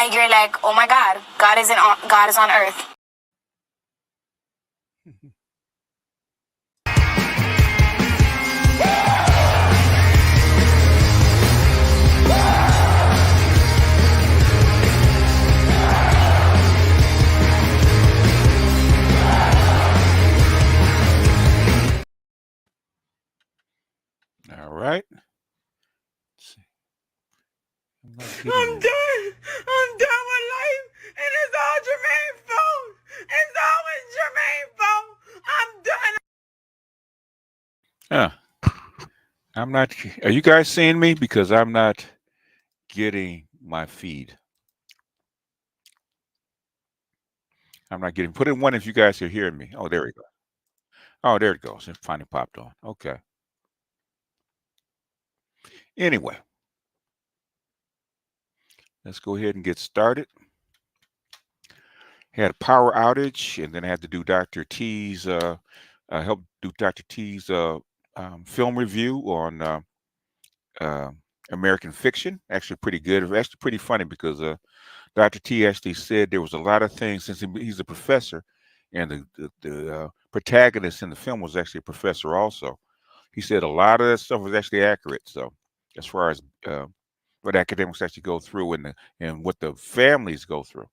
I agree. Like, oh my God, God is on earth. All right. I'm done. I'm done with life, and it's all Jermaine's fault. It's always Jermaine's fault. I'm done. I'm not. Are you guys seeing me? Because I'm not getting my feed. I'm not getting. Put in one if you guys are hearing me. Oh, there we go. Oh, there it goes. It finally popped on. Okay. Anyway, let's go ahead and get started. Had a power outage, and then I had to do Dr. T's. Help do Dr. T's film review on uh, American fiction. Actually, pretty good. It was actually pretty funny because Dr. T actually said there was a lot of things since he's a professor, and the protagonist in the film was actually a professor also. He said a lot of that stuff was actually accurate. So, as far as what academics actually go through and what the families go through,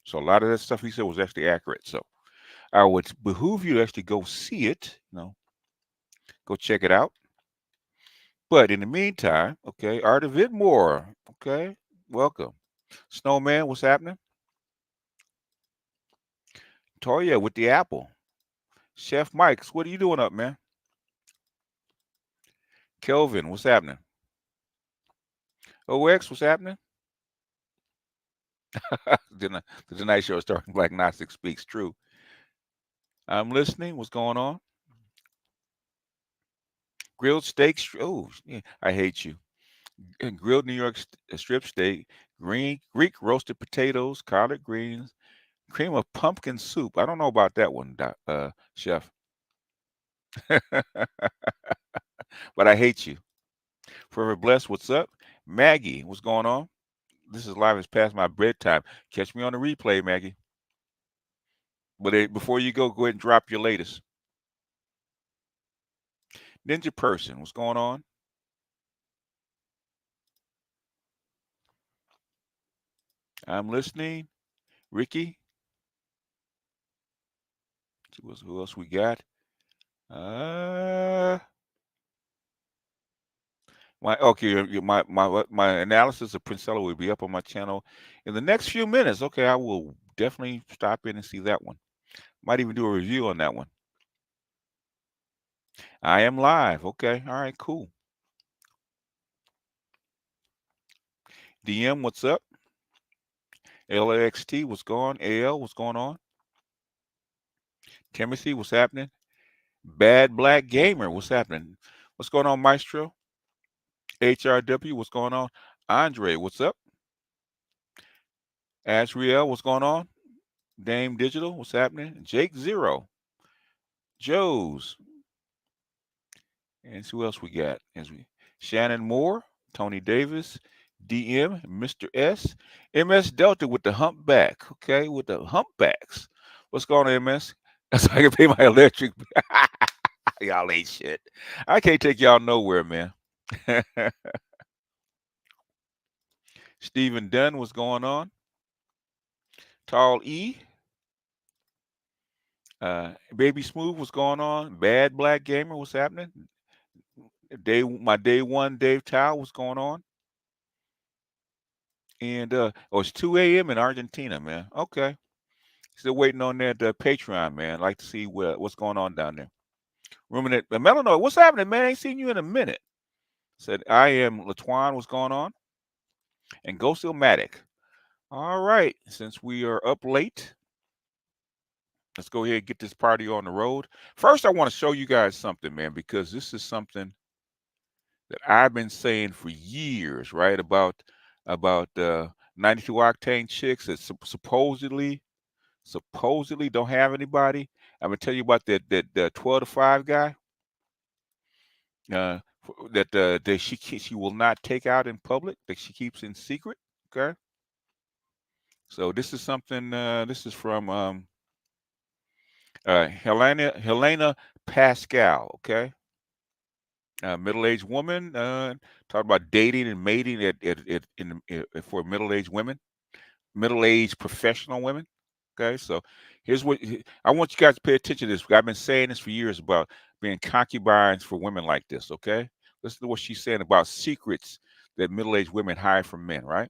so a lot of that stuff he said was actually accurate. So, I would behoove you to actually go see it. Go check it out. But in the meantime, okay, Art of Vidmore, okay, welcome. Snowman, what's happening? Toya with the apple. Chef Mike's, what are you doing up, man? Kelvin, what's happening? OX, what's happening? the Tonight Show starting Black Gnostic Speaks True. I'm listening. What's going on? Grilled steaks. Oh, yeah, I hate you. Grilled New York strip steak, Greek roasted potatoes, collard greens, cream of pumpkin soup. I don't know about that one, Chef. But I hate you. Forever blessed. What's up? Maggie, what's going on? This is live. It's past my bedtime. Catch me on the replay, Maggie. But before you go ahead and drop your latest. Ninja Person, what's going on? I'm listening. Ricky, who else we got? Uh, my analysis of Princella will be up on my channel in the next few minutes. Okay, I will definitely stop in and see that one. Might even do a review on that one. I am live. Okay, all right, cool. DM, what's up? LXT, what's going? AL, what's going on? Timothy, what's happening? Bad Black Gamer, what's happening? What's going on, Maestro? HRW, what's going on? Andre, what's up? Ashriel, what's going on? Dame Digital, what's happening? Jake Zero, Joe's, and who else we got? Shannon Moore, Tony Davis, DM, Mr. S, MS Delta with the humpback, okay, with the humpbacks. What's going on, MS? So I can pay my electric. Y'all ain't shit. I can't take y'all nowhere, man. Stephen Dunn, what's going on? Tall E, Baby Smooth, what's going on? Bad Black Gamer, what's happening? My day one Dave Tao, what's going on? And it's 2 a.m. in Argentina, man. Okay. Still waiting on that Patreon, man. Like to see what's going on down there. Ruminate Melanoid, what's happening, man? I ain't seen you in a minute. Said I am Latuan, what's going on? And Ghost Ilmatic. All right. Since we are up late, let's go ahead and get this party on the road. First, I want to show you guys something, man, because this is something that I've been saying for years, right? About 92 octane chicks that supposedly don't have anybody. I'm gonna tell you about that 12 to 5 guy uh, that she will not take out in public, that she keeps in secret. Okay, So this is something. This is from Helena Pascal. Okay, middle-aged woman. Talk about dating and mating for middle-aged women, middle-aged professional women. Okay, so here's what I want you guys to pay attention to this. I've been saying this for years about being concubines for women like this. Okay, listen to what she's saying about secrets that middle-aged women hide from men. Right?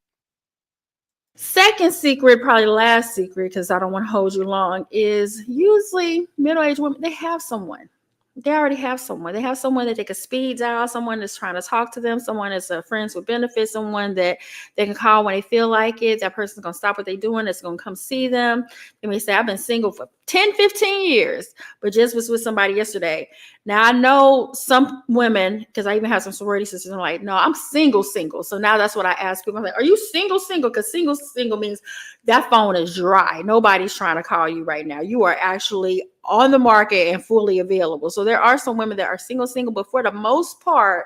Second secret, probably the last secret, because I don't want to hold you long, is usually middle-aged women, they have someone. They already have someone. They have someone that they can speed dial, someone that's trying to talk to them, someone that's a friends with benefits, someone that they can call when they feel like it. That person's going to stop what they're doing. That's going to come see them. They may say, I've been single for 10, 15 years, but just was with somebody yesterday. Now, I know some women, because I even have some sorority sisters, are like, no, I'm single. So now that's what I ask people. I'm like, are you single? Because single means that phone is dry. Nobody's trying to call you right now. You are actually on the market and fully available. So there are some women that are single, but for the most part,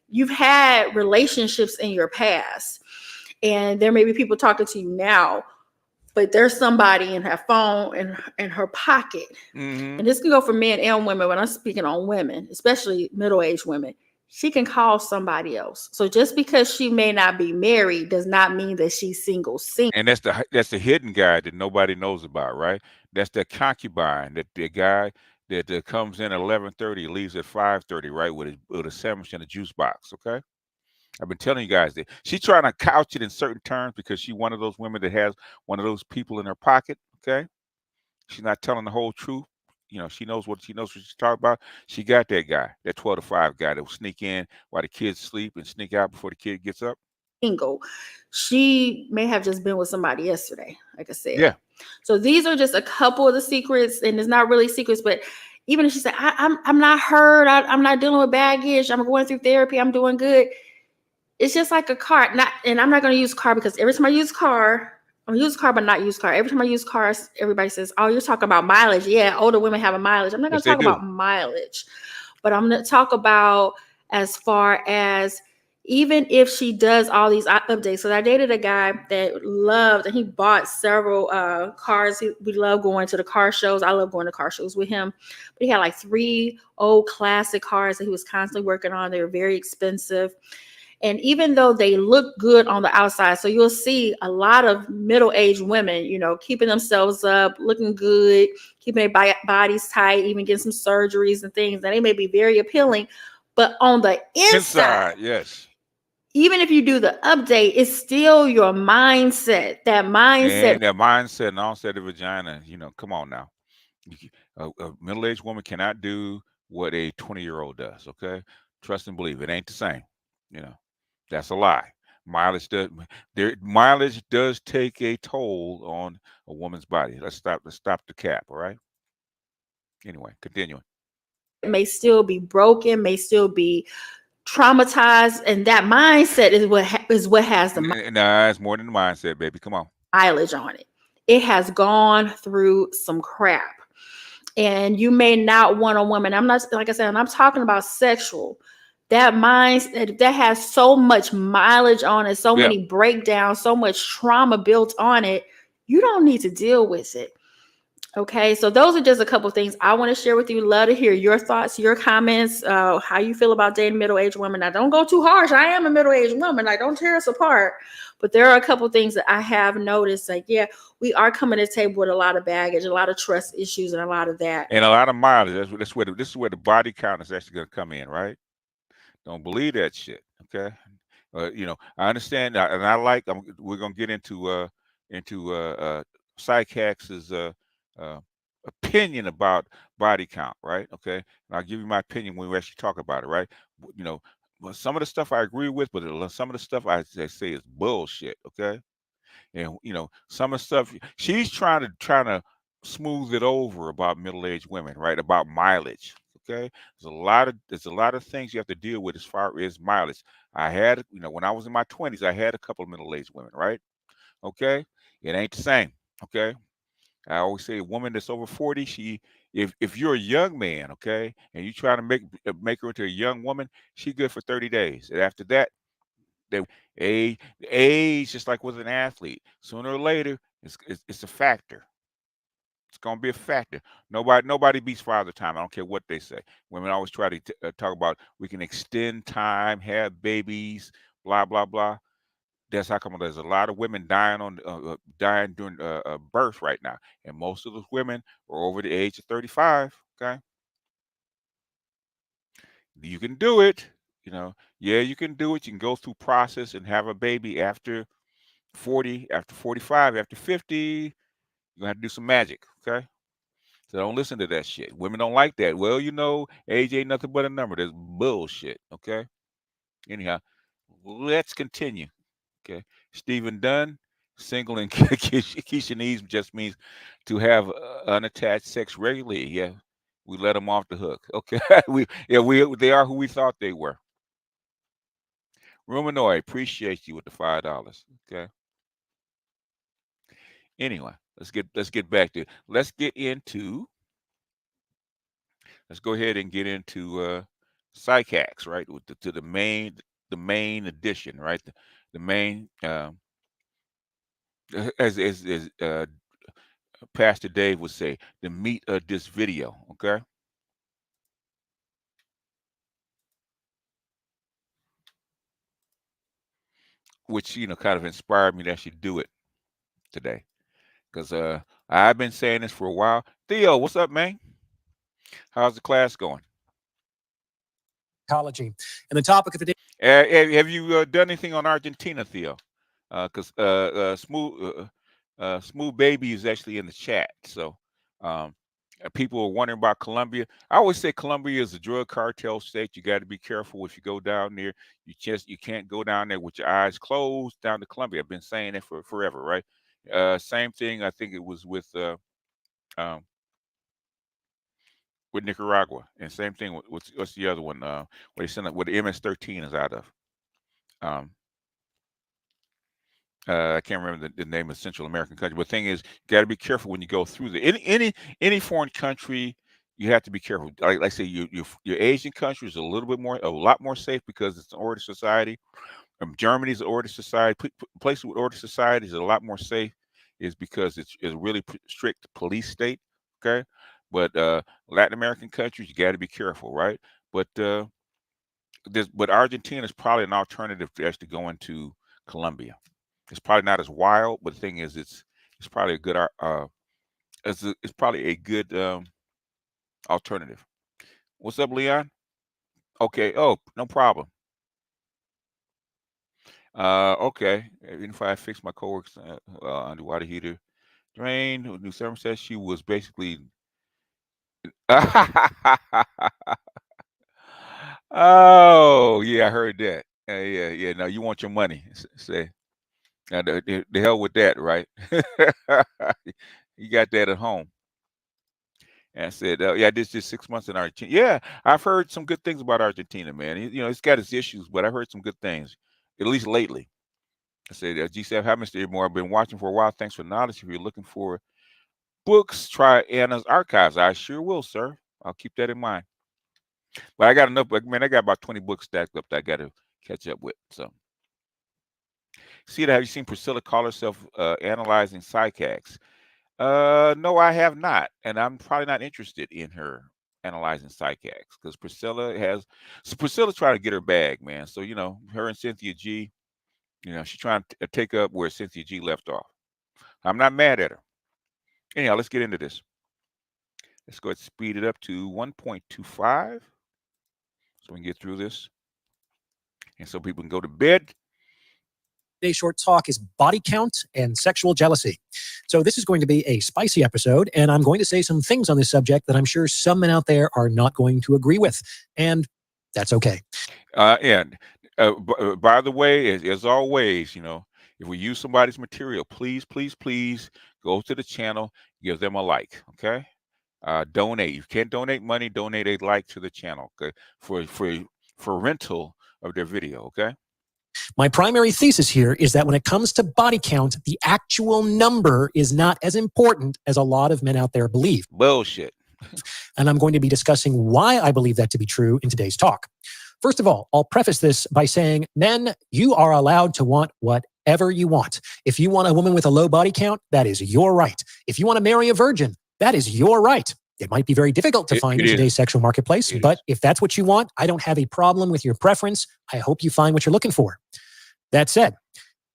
you've had relationships in your past. And there may be people talking to you now, but there's somebody in her phone in her pocket. Mm-hmm. And this can go for men and women. When I'm speaking on women, especially middle-aged women, she can call somebody else. So just because she may not be married does not mean that she's single. And that's the hidden guy that nobody knows about, right? That's the concubine, that the guy that comes in at 11:30, leaves at 5:30, right, with a sandwich and a juice box. Okay, I've been telling you guys that she's trying to couch it in certain terms because she's one of those women that has one of those people in her pocket. Okay, she's not telling the whole truth. You know, she knows what she's talking about. She got that guy, that 12 to 5 guy that will sneak in while the kids sleep and sneak out before the kid gets up. Single. She may have just been with somebody yesterday, like I said. Yeah. So these are just a couple of the secrets, and it's not really secrets, but even if she said, I'm not hurt, I'm not dealing with baggage, I'm going through therapy, I'm doing good. It's just like a car. And I'm not going to use car because every time I use car, I'm use car, but not use car. Every time I use cars, everybody says, oh, you're talking about mileage. Yeah, older women have a mileage. I'm not going to talk about mileage, but I'm going to talk about as far as even if she does all these updates. So I dated a guy that loved, and he bought several cars. We love going to the car shows. I love going to car shows with him. But he had like 3 old classic cars that he was constantly working on. They were very expensive. And even though they look good on the outside, so you'll see a lot of middle-aged women, keeping themselves up, looking good, keeping their bodies tight, even getting some surgeries and things. And they may be very appealing, but on the inside, yes. Even if you do the update, it's still your mindset. That mindset. And that mindset and onset of vagina, come on now. A middle-aged woman cannot do what a 20-year-old does, okay? Trust and believe. It ain't the same. That's a lie. Mileage does take a toll on a woman's body. Let's stop the cap, all right? Anyway, continuing. It may still be broken, may still be traumatized, and that mindset is what has the Nah, it's more than the mindset, baby. Come on. Mileage on it. It has gone through some crap. And you may not want a woman. I'm not, like I said, I'm talking about sexual. That mindset that has so much mileage on it, so many breakdowns, so much trauma built on it, you don't need to deal with it. Okay, so those are just a couple of things I want to share with you. Love to hear your thoughts, your comments, how you feel about dating middle-aged women. Now, don't go too harsh. I am a middle-aged woman. Like, don't tear us apart. But there are a couple of things that I have noticed. Like, yeah, we are coming to the table with a lot of baggage, a lot of trust issues, and a lot of that. And a lot of mileage. This is where the body count is actually going to come in, right? Don't believe that shit, okay? I understand, and we're gonna get into Psychax's opinion about body count, right? Okay, and I'll give you my opinion when we actually talk about it, right? Some of the stuff I agree with, but some of the stuff I say is bullshit, okay? And some of the stuff she's trying to smooth it over about middle-aged women, right? About mileage. Okay, there's a lot of things you have to deal with as far as mileage. I had, when I was in my 20s, I had a couple of middle-aged women, right? Okay, it ain't the same. Okay, I always say a woman that's over 40, if you're a young man, okay, and you try to make her into a young woman, she good for 30 days. And after that, Age, just like with an athlete, sooner or later, it's a factor. It's gonna be a factor. Nobody beats Father Time. I don't care what they say. Women always try to talk about we can extend time, have babies, blah blah blah. That's how come there's a lot of women dying during birth right now, and most of those women are over the age of 35. Okay, you can do it. Yeah, you can do it. You can go through process and have a baby after 40, after 45, after 50. You're gonna have to do some magic. Okay. So don't listen to that shit. Women don't like that. Well, age ain't nothing but a number. That's bullshit. Okay. Anyhow, let's continue. Okay. Stephen Dunn, single and Keisha needs just means to have unattached sex regularly. Yeah. We let them off the hook. Okay. They are who we thought they were. Ruminoy, appreciate you with the $5. Okay. Anyway, let's get back to it. Let's go ahead and get into psych hacks, right? To the main edition, right? The main as Pastor Dave would say, the meat of this video. Okay. Which kind of inspired me to actually do it today, because I've been saying this for a while. Theo, what's up, man? How's the class going? Ecology. And the topic of the day. Have you done anything on Argentina, Theo? Because Smooth Baby is actually in the chat. So people are wondering about Colombia. I always say Colombia is a drug cartel state. You got to be careful if you go down there. You can't go down there with your eyes closed down to Colombia. I've been saying it for forever, right? Same thing. I think it was with Nicaragua, and same thing with what's the other one? Where they send where the MS-13 is out of. I can't remember the name of the Central American country, but the thing is, you got to be careful when you go through any foreign country. You have to be careful. Like I say, your Asian country is a lot more safe because it's an order society. Germany's an order society. Places with order societies are a lot more safe, is because it's a really strict police state. Okay, but Latin American countries, you got to be careful, right? But Argentina is probably an alternative to actually going to Colombia. It's probably not as wild, but the thing is, it's probably a good it's probably a good alternative. What's up, Leon? Okay. Oh, no problem. Okay. Even if I fix my coworkers underwater heater drain, New Sermon says she was basically. Oh yeah, I heard that. Yeah. Now you want your money? Say. Now, the hell with that, right? You got that at home. And I said, yeah, I did just 6 months in Argentina. Yeah, I've heard some good things about Argentina, man. It's got its issues, but I've heard some good things, at least lately. I said, G7, hi, Mr. Edmore. I've been watching for a while. Thanks for the knowledge. If you're looking for books, try Anna's Archives. I sure will, sir. I'll keep that in mind. But I got enough. Man, I got about 20 books stacked up that I got to catch up with. So. See that? Have you seen Priscilla call herself analyzing psych hacks? No, I have not, and I'm probably not interested in her analyzing psych hacks, because Priscilla's trying to get her bag, man. So her and Cynthia G, she's trying to take up where Cynthia G left off. I'm not mad at her. Anyhow, let's get into this. Let's go ahead and speed it up to 1.25 so we can get through this, and so people can go to bed. Today's short talk is body count and sexual jealousy. So this is going to be a spicy episode, and I'm going to say some things on this subject that I'm sure some men out there are not going to agree with, and that's okay. And by the way, as always, if we use somebody's material, please go to the channel, give them a like, okay? Donate. You can't donate money, donate a like to the channel, okay? For rental of their video, okay? My primary thesis here is that when it comes to body count, the actual number is not as important as a lot of men out there believe. Bullshit. And I'm going to be discussing why I believe that to be true in today's talk. First of all, I'll preface this by saying, men, you are allowed to want whatever you want. If you want a woman with a low body count, that is your right. If you want to marry a virgin, that is your right. It might be very difficult to find in today's sexual marketplace, but if that's what you want, I don't have a problem with your preference. I hope you find what you're looking for. That said,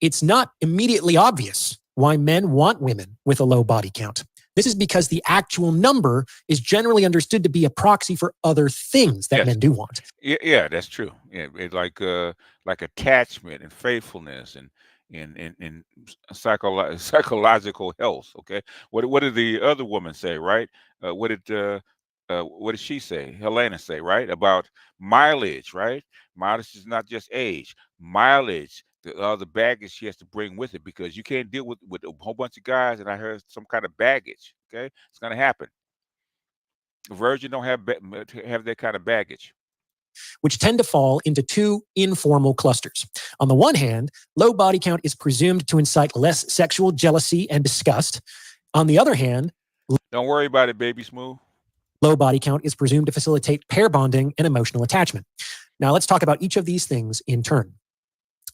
it's not immediately obvious why men want women with a low body count. This is because the actual number is generally understood to be a proxy for other things that men do want. Yeah, that's true. Yeah, it's like attachment and faithfulness and psychological health. Okay, what did the other woman say? Right? What did she say? Helena say, right, about mileage? Right? Mileage is not just age. Mileage, the baggage she has to bring with it, because you can't deal with a whole bunch of guys and I heard some kind of baggage. Okay, it's gonna happen. Virgin don't have that kind of baggage, which tend to fall into two informal clusters. On the one hand, low body count is presumed to incite less sexual jealousy and disgust. On the other hand, don't worry about it, baby smooth. Low body count is presumed to facilitate pair bonding and emotional attachment. Now let's talk about each of these things in turn.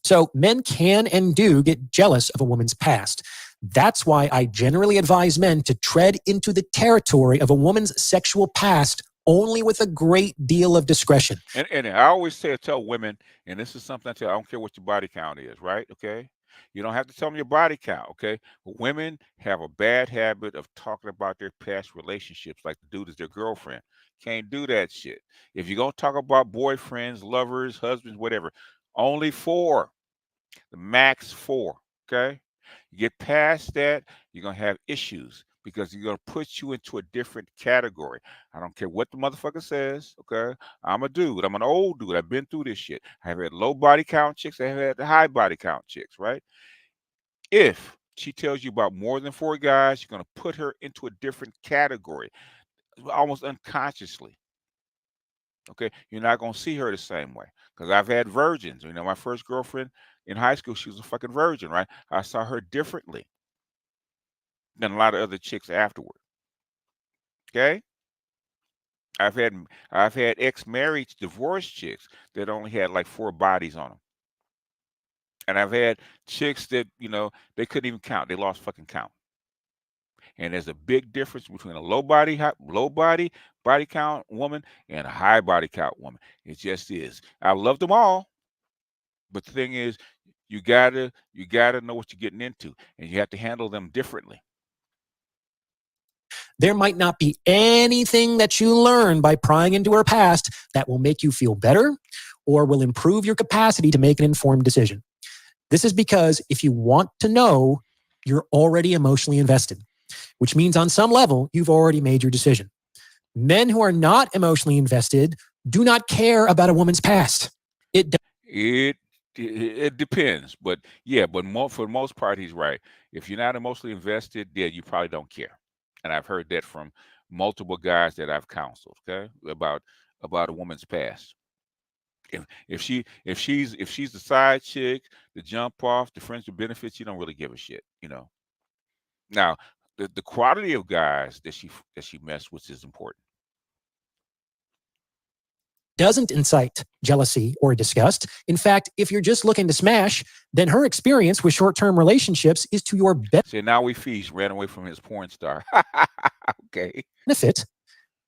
So men can and do get jealous of a woman's past. That's why I generally advise men to tread into the territory of a woman's sexual past only with a great deal of discretion. And I always tell women, and this is something I don't care what your body count is, right? Okay. You don't have to tell them your body count, okay? But women have a bad habit of talking about their past relationships like the dude is their girlfriend. Can't do that shit. If you're going to talk about boyfriends, lovers, husbands, whatever, only 4, the max 4, okay? You get past that, you're going to have issues because you're going to put you into a different category. I don't care what the motherfucker says, okay? I'm a dude. I'm an old dude. I've been through this shit. I've had low body count chicks. I've had the high body count chicks, right? If she tells you about more than 4 guys, you're going to put her into a different category, almost unconsciously. Okay, you're not going to see her the same way, because I've had virgins. You know, my first girlfriend in high school, she was a fucking virgin, right? I saw her differently than a lot of other chicks afterward. Okay, I've had ex-married divorced chicks that only had like 4 bodies on them, and I've had chicks that, you know, they couldn't even count. They lost fucking count. And there's a big difference between a low body count woman and a high body count woman. It just is. I love them all, but the thing is, you gotta know what you're getting into, and you have to handle them differently. There might not be anything that you learn by prying into her past that will make you feel better or will improve your capacity to make an informed decision. This is because if you want to know, you're already emotionally invested, which means on some level, you've already made your decision. Men who are not emotionally invested do not care about a woman's past. It depends, but yeah, but for the most part, he's right. If you're not emotionally invested, yeah, you probably don't care. And I've heard that from multiple guys that I've counseled, okay, about a woman's past. If she's the side chick, the jump off, the friends with benefits, you don't really give a shit, you know. Now, the quality of guys that she messed with is important. Doesn't incite jealousy or disgust. In fact, if you're just looking to smash, then her experience with short-term relationships is to your benefit. See, now ran away from his porn star. Okay.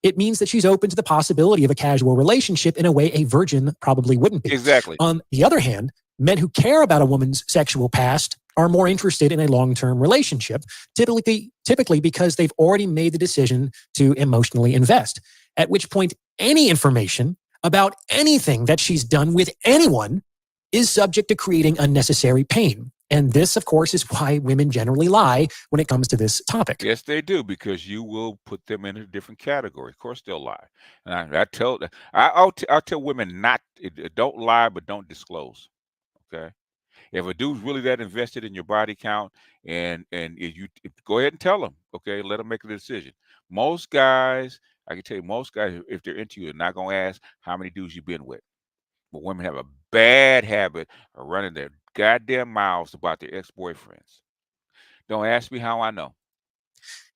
It means that she's open to the possibility of a casual relationship in a way a virgin probably wouldn't be. Exactly. On the other hand, men who care about a woman's sexual past are more interested in a long-term relationship, typically because they've already made the decision to emotionally invest, at which point any information about anything that she's done with anyone is subject to creating unnecessary pain. And this, of course, is why women generally lie when it comes to this topic. Yes, they do, because you will put them in a different category. Of course, they'll lie. And I'll tell women don't lie, but don't disclose. Okay. If a dude's really that invested in your body count, and you go ahead and tell them, okay, let them make a decision. Most guys, I can tell you, most guys, if they're into you, are not going to ask how many dudes you've been with. But women have a bad habit of running their goddamn mouths about their ex-boyfriends. Don't ask me how I know.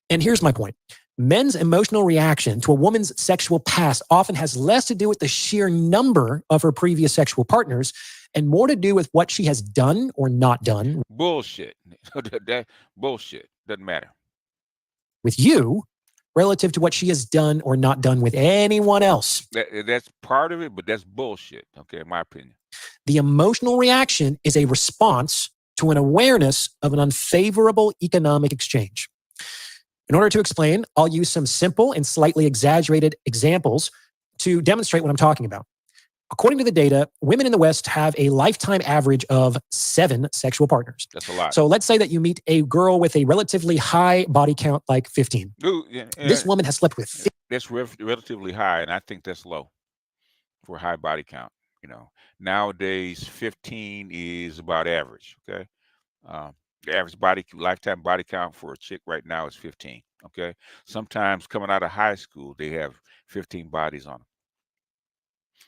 And here's my point. Men's emotional reaction to a woman's sexual past often has less to do with the sheer number of her previous sexual partners and more to do with what she has done or not done Bullshit. That bullshit. Doesn't matter. with you relative to what she has done or not done with anyone else. That's part of it, but that's bullshit. Okay, in my opinion. The emotional reaction is a response to an awareness of an unfavorable economic exchange. In order to explain, I'll use some simple and slightly exaggerated examples to demonstrate what I'm talking about. According to the data, women in the West have a lifetime average of 7 sexual partners. That's a lot. So let's say that you meet a girl with a relatively high body count, like 15. Ooh, This woman has slept with that's relatively high, and I think that's low for a high body count. Nowadays 15 is about average. Okay, the average lifetime body count for a chick right now is 15. Okay, sometimes coming out of high school they have 15 bodies on them.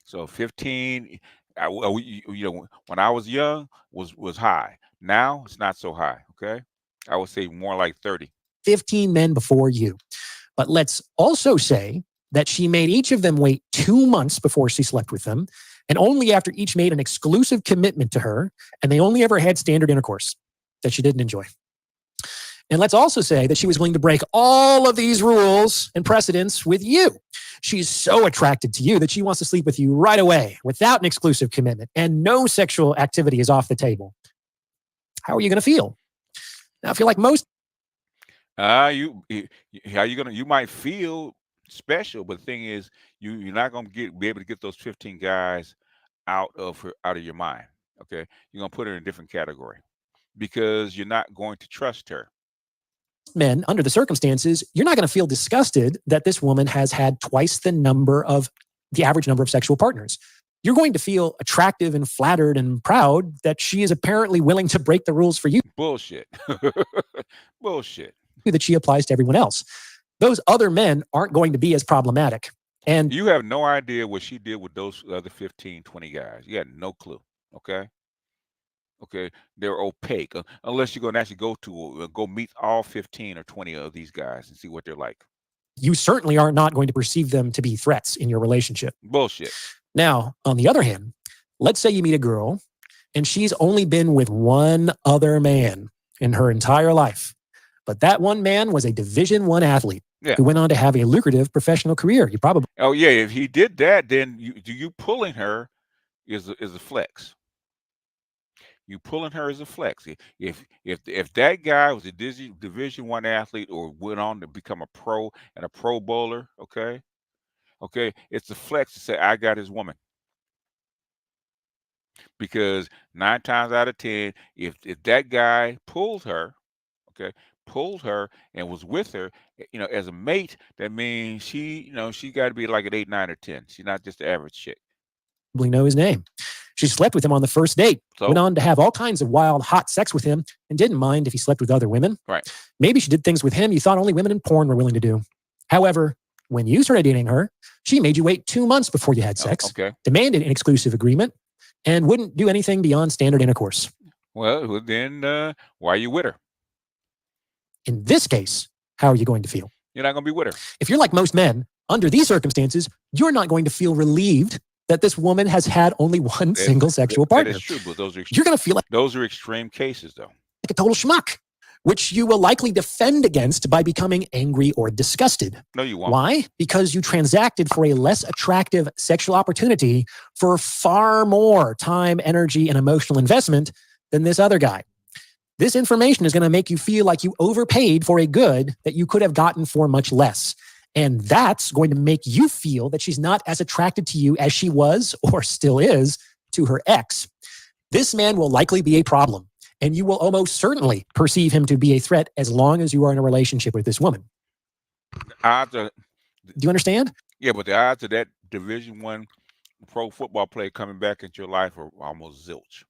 So 15, when I was young was high. Now it's not so high. Okay, I would say more like 30. 15 men before you. But let's also say that she made each of them wait 2 months before she slept with them, and only after each made an exclusive commitment to her, and they only ever had standard intercourse that she didn't enjoy. And let's also say that she was willing to break all of these rules and precedents with you. She's so attracted to you that she wants to sleep with you right away without an exclusive commitment, and no sexual activity is off the table. How are you going to feel? Now, I feel like most How you gonna? You might feel special, but the thing is, you're not gonna be able to get those 15 guys out of your mind. Okay, you're gonna put her in a different category because you're not going to trust her. men, under the circumstances, you're not going to feel disgusted that this woman has had twice the average number of sexual partners. You're going to feel attractive and flattered and proud that she is apparently willing to break the rules for you. Bullshit. Bullshit. That she applies to everyone else. Those other men aren't going to be as problematic. And you have no idea what she did with those other 15, 20 guys. You had no clue. Okay. Okay, they're opaque unless you're going to actually go meet all 15 or 20 of these guys and see what they're like. You certainly are not going to perceive them to be threats in your relationship. Bullshit. Now, on the other hand, let's say you meet a girl and she's only been with one other man in her entire life, but that one man was a Division I athlete who went on to have a lucrative professional career. You probably if he did that, then you pulling her is a flex. You pulling her as a flex. If that guy was a Division I athlete or went on to become a pro and a Pro Bowler, okay, it's a flex to say I got his woman. Because 9 times out of 10, if that guy pulled her and was with her, as a mate, that means she got to be like an 8, 9, or 10. She's not just the average chick. Know his name. She slept with him on the first date, went on to have all kinds of wild, hot sex with him, and didn't mind if he slept with other women. Right. Maybe she did things with him you thought only women in porn were willing to do. However, when you started dating her, she made you wait 2 months before you had sex, demanded an exclusive agreement, and wouldn't do anything beyond standard intercourse. Well, then why are you with her? In this case, how are you going to feel? You're not going to be with her. If you're like most men, under these circumstances, you're not going to feel relieved that this woman has had only one single sexual partner. That is true, but you're going to feel like those are extreme cases, though. Like a total schmuck, which you will likely defend against by becoming angry or disgusted. No, you won't. Why? Because you transacted for a less attractive sexual opportunity for far more time, energy, and emotional investment than this other guy. This information is going to make you feel like you overpaid for a good that you could have gotten for much less. And that's going to make you feel that she's not as attracted to you as she was or still is to her ex. This man will likely be a problem, and you will almost certainly perceive him to be a threat as long as you are in a relationship with this woman. Do you understand? Yeah, but the odds of that Division I pro football player coming back into your life are almost zilch.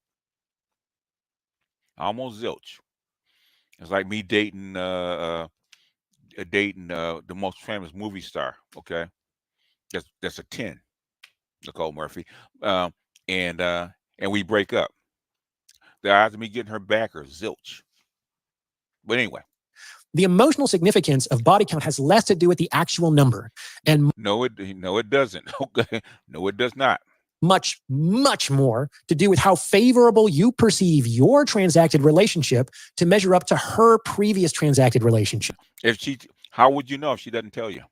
Almost zilch. It's like me dating the most famous movie star. Okay, that's a 10, Nicole Murphy, and we break up. The odds of me getting her back are zilch. But anyway, The emotional significance of body count has less to do with the actual number and No, it doesn't. Okay. No, it does not. much, much more to do with how favorable you perceive your transacted relationship to measure up to her previous transacted relationship. How would you know if she doesn't tell you?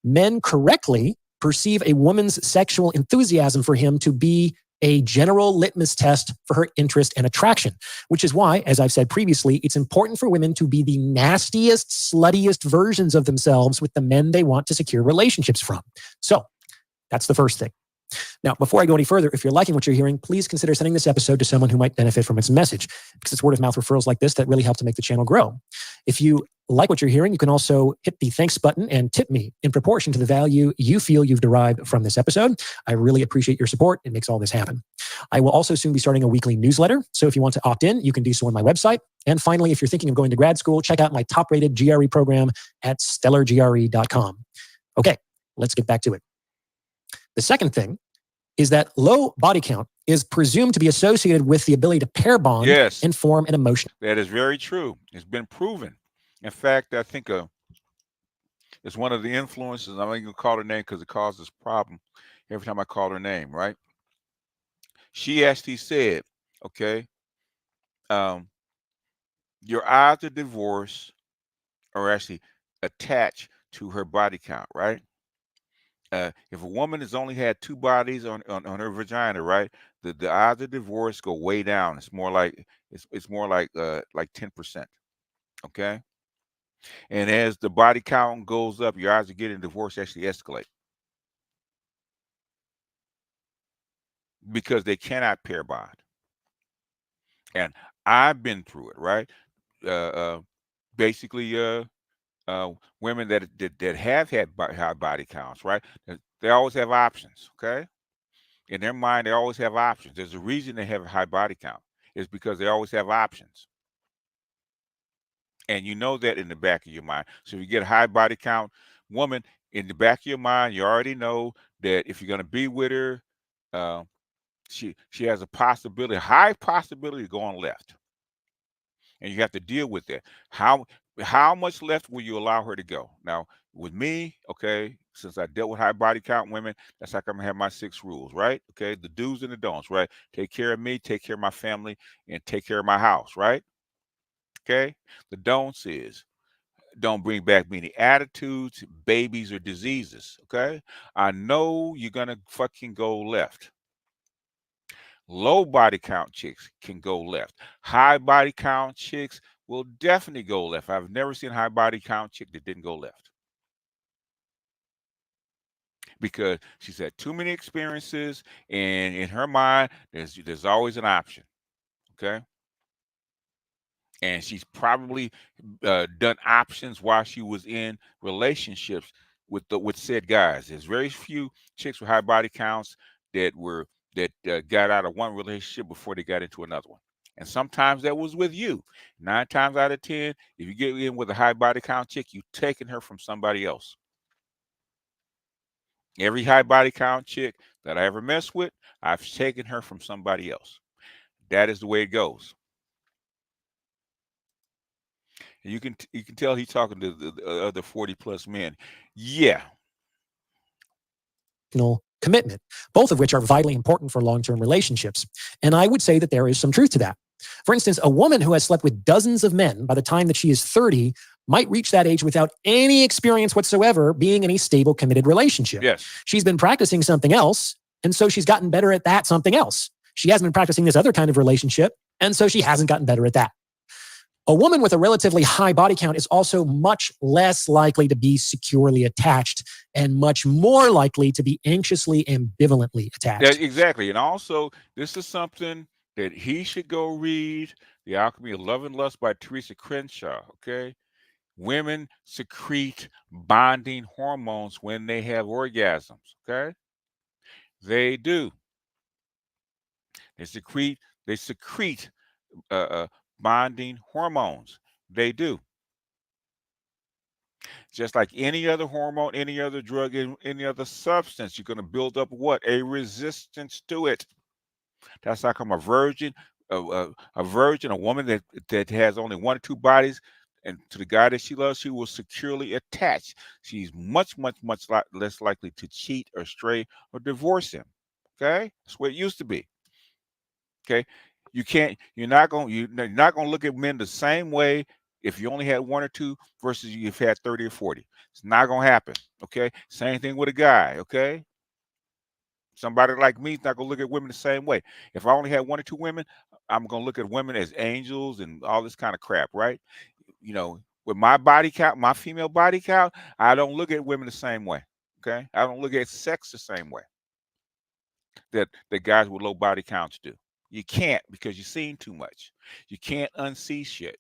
Men correctly perceive a woman's sexual enthusiasm for him to be a general litmus test for her interest and attraction, which is why, as I've said previously, it's important for women to be the nastiest, sluttiest versions of themselves with the men they want to secure relationships from. So that's the first thing. Now, before I go any further, if you're liking what you're hearing, please consider sending this episode to someone who might benefit from its message, because it's word of mouth referrals like this that really help to make the channel grow. If you like what you're hearing, you can also hit the thanks button and tip me in proportion to the value you feel you've derived from this episode. I really appreciate your support. It makes all this happen. I will also soon be starting a weekly newsletter. So if you want to opt in, you can do so on my website. And finally, if you're thinking of going to grad school, check out my top-rated GRE program at stellargre.com. Okay, let's get back to it. The second thing is that low body count is presumed to be associated with the ability to pair bond and form an emotion. That is very true. It's been proven. In fact, I think it's one of the influences. I'm not going to call her name because it causes problem every time I call her name, right? She actually said, okay, your odds of divorce are actually attached to her body count, right? If a woman has only had 2 bodies on her vagina, right, the odds of divorce go way down. It's more like 10%. Okay, and as the body count goes up, your odds of getting divorced actually escalate because they cannot pair bond. And I've been through it, right? Basically, women that have had high body counts, right? They always have options, okay? In their mind, they always have options. There's a reason they have a high body count. It's because they always have options. And you know that in the back of your mind. So if you get a high body count woman, in the back of your mind, you already know that if you're going to be with her, she has a high possibility of going left. And you have to deal with that. How much left will you allow her to go? Now, with me, okay, since I dealt with high body count women, that's how come I have my 6 rules, right? Okay, the do's and the don'ts, right? Take care of me, take care of my family, and take care of my house, right? Okay, the don'ts is don't bring back many attitudes, babies, or diseases, okay? I know you're going to fucking go left. Low body count chicks can go left. High body count chicks will definitely go left. I've never seen a high body count chick that didn't go left. Because she's had too many experiences, and in her mind, there's always an option. Okay. And she's probably done options while she was in relationships with said guys. There's very few chicks with high body counts that got out of one relationship before they got into another one. And sometimes that was with you. 9 times out of 10, if you get in with a high body count chick, you're taking her from somebody else. Every high body count chick that I ever messed with, I've taken her from somebody else. That is the way it goes. And you can tell he's talking to the other 40+ men. Yeah. Commitment, both of which are vitally important for long-term relationships. And I would say that there is some truth to that. For instance, a woman who has slept with dozens of men by the time that she is 30 might reach that age without any experience whatsoever being in a stable, committed relationship. Yes. She's been practicing something else, and so she's gotten better at that something else. She hasn't been practicing this other kind of relationship, and so she hasn't gotten better at that. A woman with a relatively high body count is also much less likely to be securely attached and much more likely to be anxiously, ambivalently attached. Yeah, exactly. And also, this is something that he should go read, The Alchemy of Love and Lust by Teresa Crenshaw, okay? Women secrete bonding hormones when they have orgasms, okay? They do. They secrete bonding hormones. They do. Just like any other hormone, any other drug, any other substance, you're going to build up what? A resistance to it. That's how come a virgin, a woman that has only 1 or 2 bodies, and to the guy that she loves, she will securely attach. She's much less likely to cheat or stray or divorce him. Okay, that's what it used to be. Okay, you're not gonna look at men the same way if you only had one or two versus you've had 30 or 40. It's not gonna happen. Okay, same thing with a guy. Okay, somebody like me is not gonna look at women the same way. If I only had one or two women, I'm gonna look at women as angels and all this kind of crap, right? With my body count, my female body count, I don't look at women the same way. Okay, I don't look at sex the same way that guys with low body counts do. You can't, because you've seen too much. You can't unsee shit.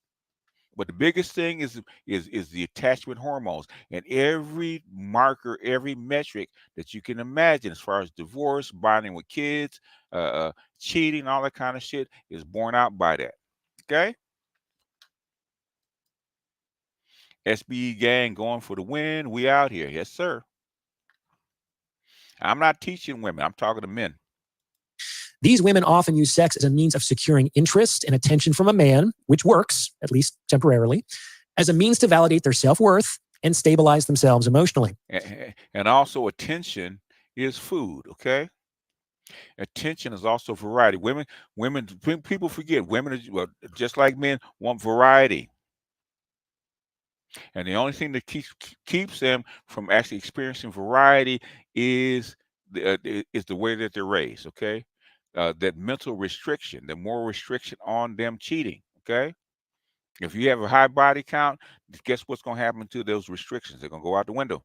But the biggest thing is the attachment hormones, and every marker, every metric that you can imagine, as far as divorce, bonding with kids, cheating, all that kind of shit, is borne out by that. Okay. SBE gang going for the win. We out here. Yes, sir. I'm not teaching women. I'm talking to men. These women often use sex as a means of securing interest and attention from a man, which works, at least temporarily, as a means to validate their self-worth and stabilize themselves emotionally. And also, attention is food, okay? Attention is also variety. People forget, women, just like men, want variety. And the only thing that keeps them from actually experiencing variety is the way that they're raised, okay? That mental restriction, the more restriction on them cheating, okay? If you have a high body count, guess what's going to happen to those restrictions? They're going to go out the window.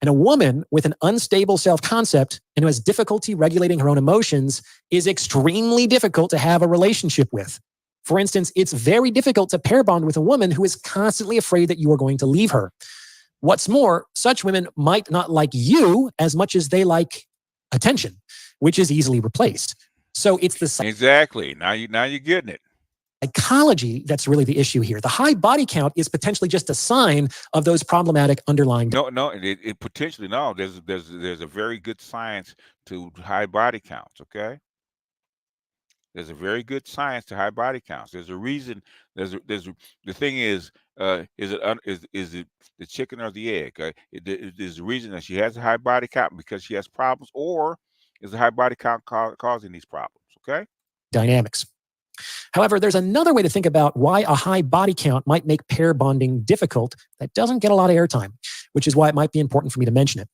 And a woman with an unstable self-concept and who has difficulty regulating her own emotions is extremely difficult to have a relationship with. For instance, it's very difficult to pair bond with a woman who is constantly afraid that you are going to leave her. What's more, such women might not like you as much as they like attention, which is easily replaced. So it's the exactly. Now you're getting it. Psychology that's really the issue here. The high body count is potentially just a sign of those problematic underlying. No, it potentially no. There's a very good science to high body counts. Okay. There's a very good science to high body counts. There's a reason. The thing is it the chicken or the egg? There's a reason that she has a high body count because she has problems, or is the high body count causing these problems? Okay. Dynamics. However, there's another way to think about why a high body count might make pair bonding difficult that doesn't get a lot of airtime, which is why it might be important for me to mention it.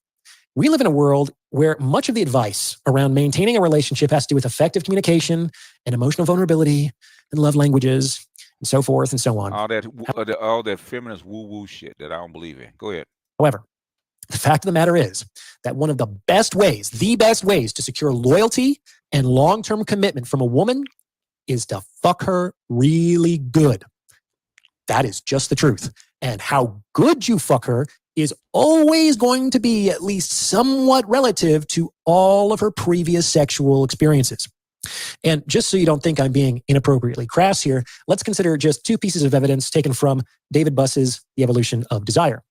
We live in a world where much of the advice around maintaining a relationship has to do with effective communication and emotional vulnerability and love languages and so forth and so on. All that feminist woo-woo shit that I don't believe in. Go ahead. However, the fact of the matter is that one of the best ways to secure loyalty and long-term commitment from a woman is to fuck her really good. That is just the truth. And how good you fuck her is always going to be at least somewhat relative to all of her previous sexual experiences. And just so you don't think I'm being inappropriately crass here, let's consider just two pieces of evidence taken from David Buss's The Evolution of Desire.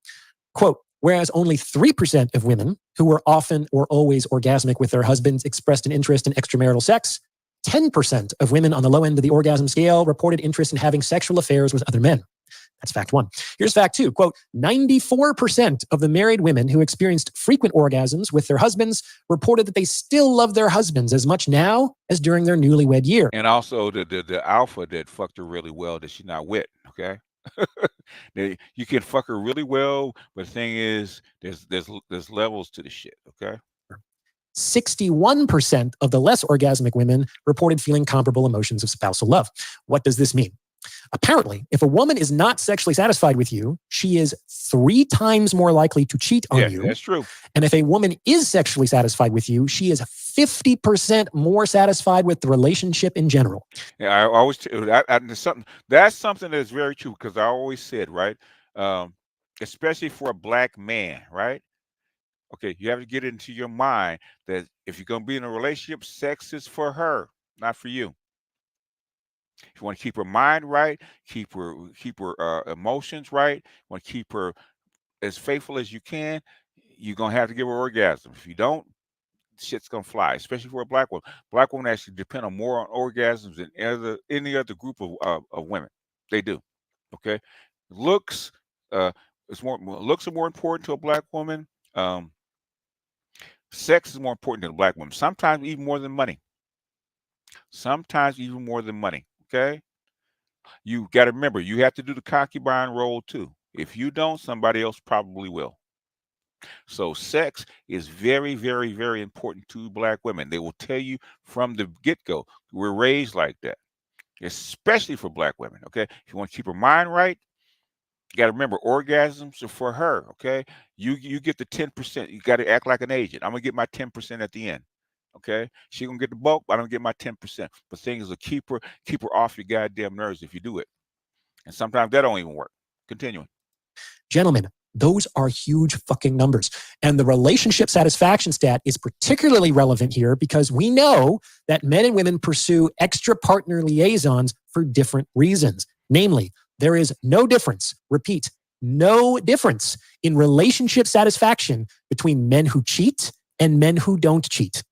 Quote, whereas only 3% of women who were often or always orgasmic with their husbands expressed an interest in extramarital sex, 10% of women on the low end of the orgasm scale reported interest in having sexual affairs with other men. That's fact one. Here's fact two. Quote, 94% of the married women who experienced frequent orgasms with their husbands reported that they still love their husbands as much now as during their newlywed year. And also the alpha that fucked her really well that she's not with, okay? You can fuck her really well, but the thing is, there's levels to the shit, okay? 61% of the less orgasmic women reported feeling comparable emotions of spousal love. What does this mean? Apparently, if a woman is not sexually satisfied with you, she is 3 times more likely to cheat on you. That's true. And if a woman is sexually satisfied with you, she is 50% more satisfied with the relationship in general. Yeah, I always that's something that's very true, because I always said, right, especially for a black man, right? Okay, you have to get into your mind that if you're going to be in a relationship, sex is for her, not for you. If you want to keep her mind right, keep her emotions right, you want to keep her as faithful as you can, you're going to have to give her orgasm. If you don't, shit's going to fly, especially for a black woman. Black women actually depend on more on orgasms than any other group of women. They do. Okay, looks looks are more important to a black woman. Um, Sex is more important to a black woman. Sometimes even more than money. Sometimes even more than money. Okay, you got to remember you have to do the concubine role too. If you don't, somebody else probably will. So sex is very, very, very important to black women. They will tell you from the get-go. We're raised like that, especially for black women. Okay. If you want to keep her mind right, you got to remember orgasms are for her. Okay. You get the 10%. You got to act like an agent. I'm gonna get my 10% at the end. Okay. She gonna get the bulk, but I'm gonna get my 10%. But things will keep her off your goddamn nerves if you do it. And sometimes that don't even work. Continuing. Gentlemen, those are huge fucking numbers. And the relationship satisfaction stat is particularly relevant here because we know that men and women pursue extra partner liaisons for different reasons. Namely, there is no difference, repeat, no difference in relationship satisfaction between men who cheat and men who don't cheat.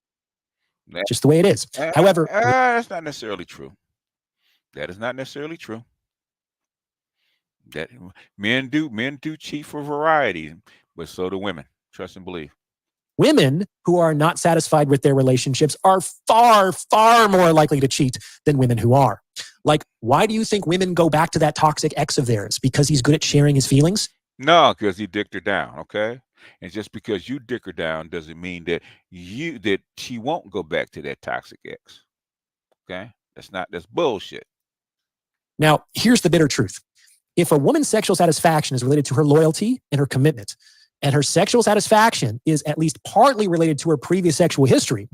Just the way it is. However, that's not necessarily true. That is not necessarily true. That men do cheat for variety, but so do women. Trust and believe. Women who are not satisfied with their relationships are far, far more likely to cheat than women who are. Like, why do you think women go back to that toxic ex of theirs? Because he's good at sharing his feelings? No, because he dicked her down. Okay, and just because you dick her down doesn't mean that she won't go back to that toxic ex. Okay, that's bullshit. Now, here's the bitter truth. If a woman's sexual satisfaction is related to her loyalty and her commitment, and her sexual satisfaction is at least partly related to her previous sexual history,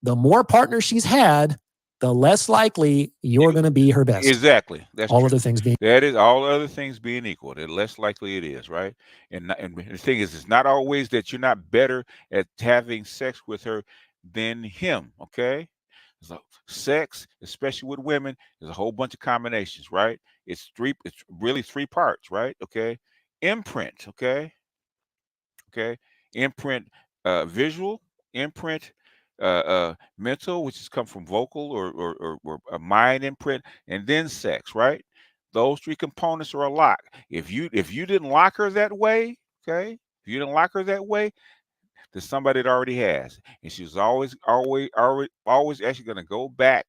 the more partners she's had, the less likely you're going to be her best. Exactly. That's all true. other things being That is all other things being equal. The less likely it is, right? And the thing is, it's not always that you're not better at having sex with her than him. Okay. So sex, especially with women, is a whole bunch of combinations, right? It's really three parts, right? Okay. Imprint, okay. Imprint, visual, imprint, mental, which has come from vocal or a mind imprint, and then sex, right? Those three components are a lock. If you didn't lock her that way, okay, if you didn't lock her that way, there's somebody that already has, and she's always actually going to go back,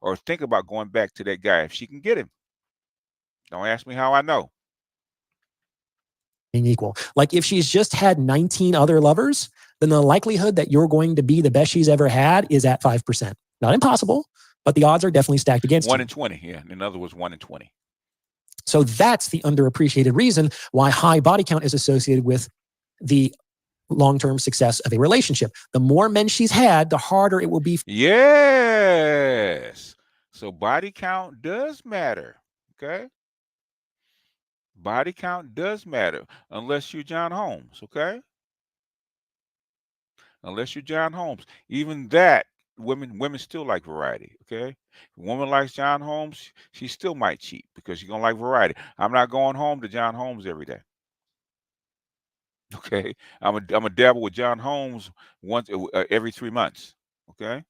or think about going back to that guy if she can get him. Don't ask me how I know. equal. Like if she's just had 19 other lovers, then the likelihood that you're going to be the best she's ever had is at 5%. Not impossible, but the odds are definitely stacked against 1 you. in 20, yeah. In other words, 1 in 20. So that's the underappreciated reason why high body count is associated with the long-term success of a relationship. The more men she's had, the harder it will be. Yes. So body count does matter. Okay. Body count does matter unless you're John Holmes. Okay. Unless you're John Holmes. Even that, women still like variety. Okay. If a woman likes John Holmes, she still might cheat because she's gonna like variety. I'm not going home to John Holmes every day. Okay. I'm a dabble with John Holmes once every 3 months. Okay.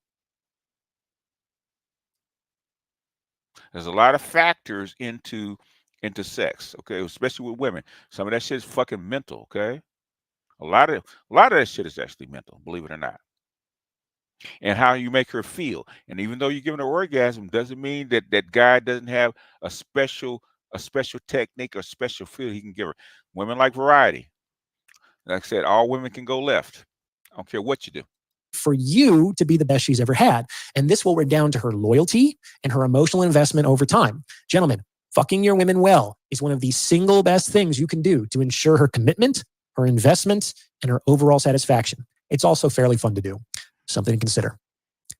There's a lot of factors into sex, okay, especially with women. Some of that shit is fucking mental, okay? A lot of that shit is actually mental, believe it or not. And how you make her feel. And even though you're giving her orgasm, doesn't mean that that guy doesn't have a special technique or special feel he can give her. Women like variety. Like I said, all women can go left. I don't care what you do. For you to be the best she's ever had. And this will redound to her loyalty and her emotional investment over time. Gentlemen, fucking your women well is one of the single best things you can do to ensure her commitment, her investment, and her overall satisfaction. It's also fairly fun to do. Something to consider.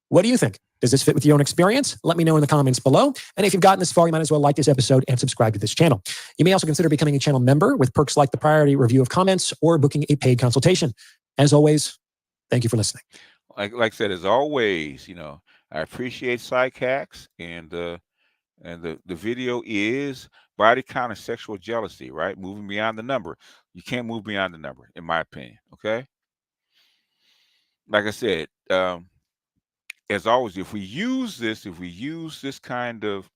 What do you think? Does this fit with your own experience? Let me know in the comments below. And if you've gotten this far, you might as well like this episode and subscribe to this channel. You may also consider becoming a channel member with perks like the priority review of comments or booking a paid consultation. As always, thank you for listening. Like I said, as always, I appreciate Psych Hacks, and the video is body count and sexual jealousy, right? Moving beyond the number. You can't move beyond the number, in my opinion. Okay. Like I said, as always, if we use this kind of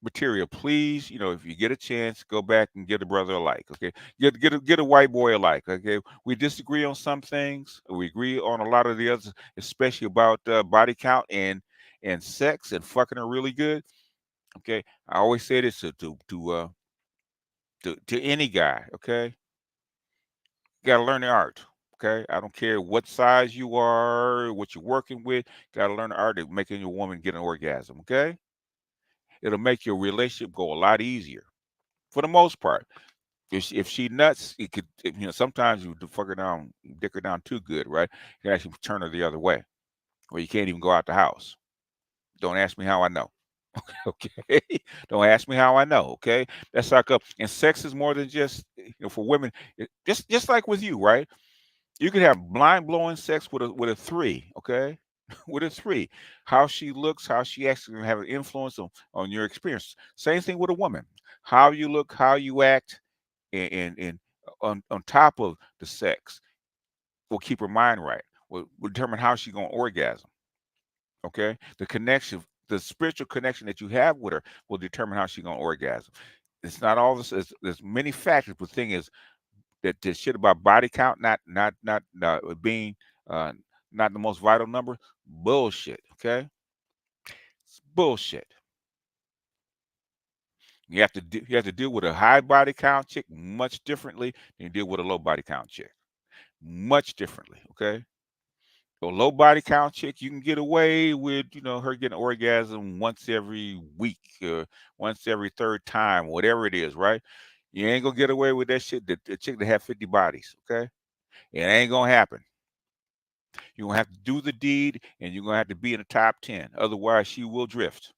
material. Please, if you get a chance, go back and get a brother alike. Okay, get a white boy alike. Okay, we disagree on some things. We agree on a lot of the others, especially about body count and sex and fucking are really good. Okay, I always say this to any guy. Okay, you gotta learn the art. Okay, I don't care what size you are, what you're working with. Gotta learn the art of making your woman get an orgasm. Okay, it'll make your relationship go a lot easier for the most part. If she nuts, it could sometimes you fuck her down, dick her down too good, right? You can actually turn her the other way, or you can't even go out the house. Don't ask me how I know. Okay, don't ask me how I know. Okay, that's like and sex is more than just for women. Just like with you, right? You could have blind blowing sex with a three. Okay, with a three. How she looks, how she acts, can have an influence on your experience. Same thing with a woman. How you look, how you act, and on top of the sex will keep her mind right. Will determine how she's gonna orgasm. Okay, the connection, the spiritual connection that you have with her will determine how she's gonna orgasm. It's not all this. There's many factors. But the thing is that this shit about body count not being uh, not the most vital number. Bullshit. Okay, it's bullshit. You have to deal with a high body count chick much differently than you deal with a low body count chick. Much differently. Okay. A low body count chick, you can get away with, her getting an orgasm once every week, once every third time, whatever it is, right? You ain't gonna get away with that shit. The chick that have 50 bodies, okay? It ain't gonna happen. You're gonna have to do the deed, and you're gonna have to be in the top 10. Otherwise, she will drift.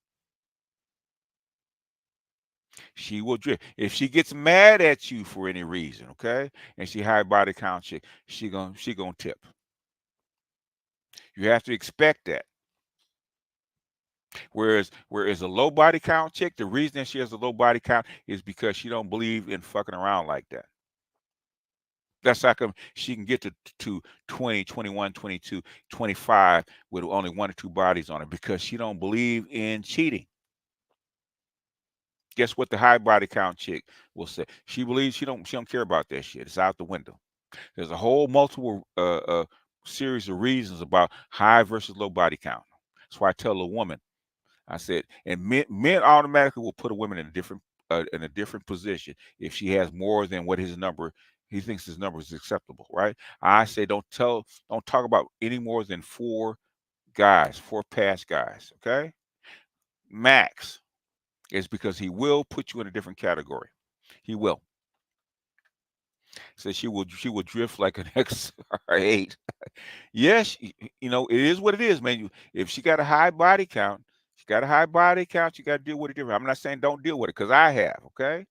She will drift. If she gets mad at you for any reason, okay, and she high body count chick, she gonna tip. You have to expect that. Whereas a low body count chick, the reason that she has a low body count is because she don't believe in fucking around like that. That's how come she can get to 20, 21, 22, 25 with only one or two bodies on it because she don't believe in cheating. Guess what the high body count chick will say? She believes she don't care about that shit. It's out the window. There's a whole multiple series of reasons about high versus low body count. That's why I tell a woman, I said, and men automatically will put a woman in a different position if she has more than what his number he thinks his number is acceptable, right? I say don't talk about any more than four guys, four past guys, okay? Max is because he will put you in a different category. He will. So she will drift like an XR8. Yes, it is what it is, man. If she got a high body count, she got a high body count, you got to deal with it different. I'm not saying don't deal with it because I have, okay?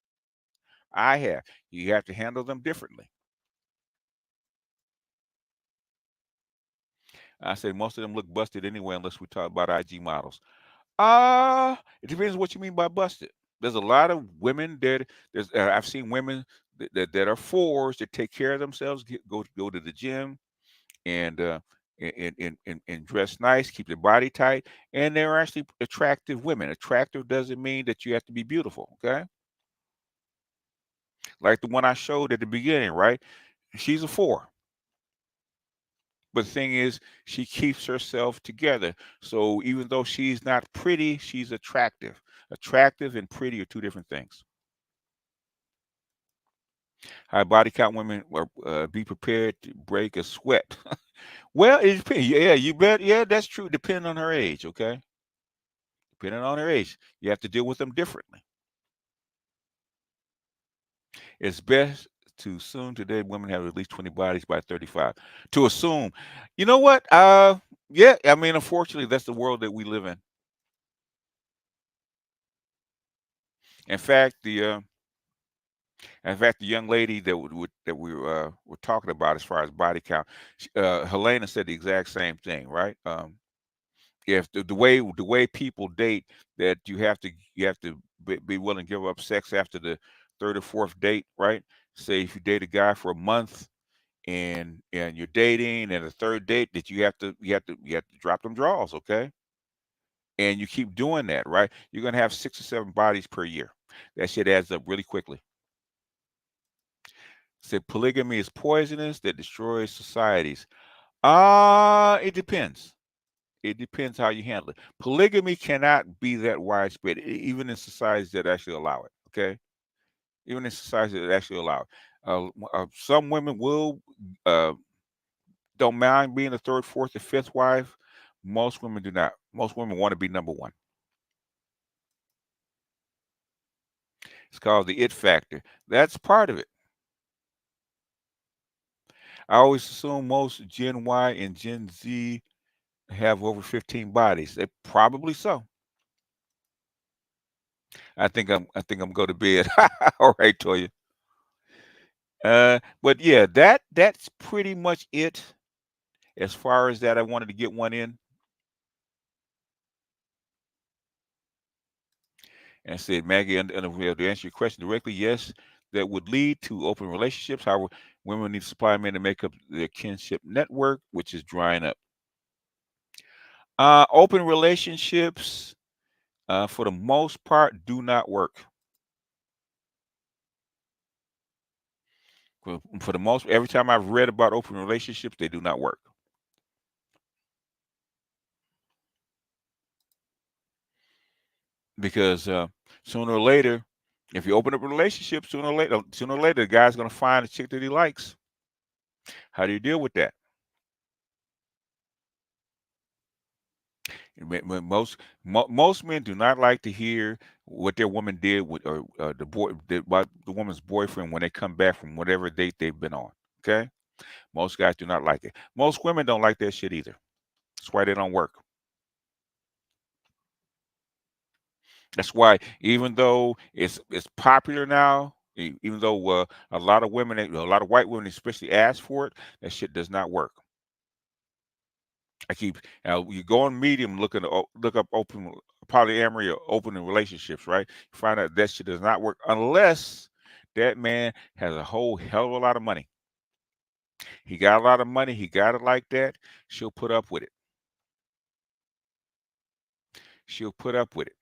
I have. You have to handle them differently. I say most of them look busted anyway, unless we talk about IG models. It depends what you mean by busted. There's a lot of women that I've seen women that are fours that take care of themselves, go to the gym, and and dress nice, keep their body tight, and they're actually attractive women. Attractive doesn't mean that you have to be beautiful, okay? Like the one I showed at the beginning, right? She's a four. But the thing is, she keeps herself together. So even though she's not pretty, she's attractive. Attractive and pretty are two different things. High body count women be prepared to break a sweat. Well, it depends. Yeah, you bet. Yeah, that's true. Depending on her age, okay? Depending on her age, you have to deal with them differently. It's best to assume today women have at least 20 bodies by 35. To assume, you know what? Yeah. I mean, unfortunately, that's the world that we live in. In fact, the young lady that we were talking about as far as body count, Helena said the exact same thing, right? If the way people date, that you have to be willing to give up sex after the third or fourth date, right? Say if you date a guy for a month and you're dating, and the third date that you have to drop them draws, okay? and you keep doing that, right, you're going to have 6 or 7 bodies per year. That shit adds up really quickly. Said polygamy is poisonous, that destroys societies. It depends. It depends how you handle it. Polygamy cannot be that widespread, even in societies that actually allow it. Okay, even in societies that actually allow it. Some women will uh, don't mind being the third, fourth, or fifth wife. Most women do not. Most women want to be number one. It's called the it factor. That's part of it. I always assume most Gen Y and Gen Z have over 15 bodies. They probably so. I think I'm going to bed. All right, Toya. But yeah, that's pretty much it as far as that. I wanted to get one in and said, Maggie, and to answer your question directly, yes, that would lead to open relationships. However, women need to supply men to make up their kinship network, which is drying up. Open relationships, for the most part, do not work. For the most, every time I've read about open relationships, they do not work. Because sooner or later, if you open up a relationship, sooner or later, the guy's going to find a chick that he likes. How do you deal with that? Most men do not like to hear what their woman did with, or the woman's boyfriend when they come back from whatever date they've been on. Okay, most guys do not like it. Most women don't like that shit either. That's why they don't work. That's why, even though it's popular now, even though a lot of women, a lot of white women especially, ask for it, that shit does not work. I keep you go on Medium, look up open polyamory or open relationships, right? You find out that shit does not work unless that man has a whole hell of a lot of money. He got a lot of money. He got it like that. She'll put up with it. She'll put up with it.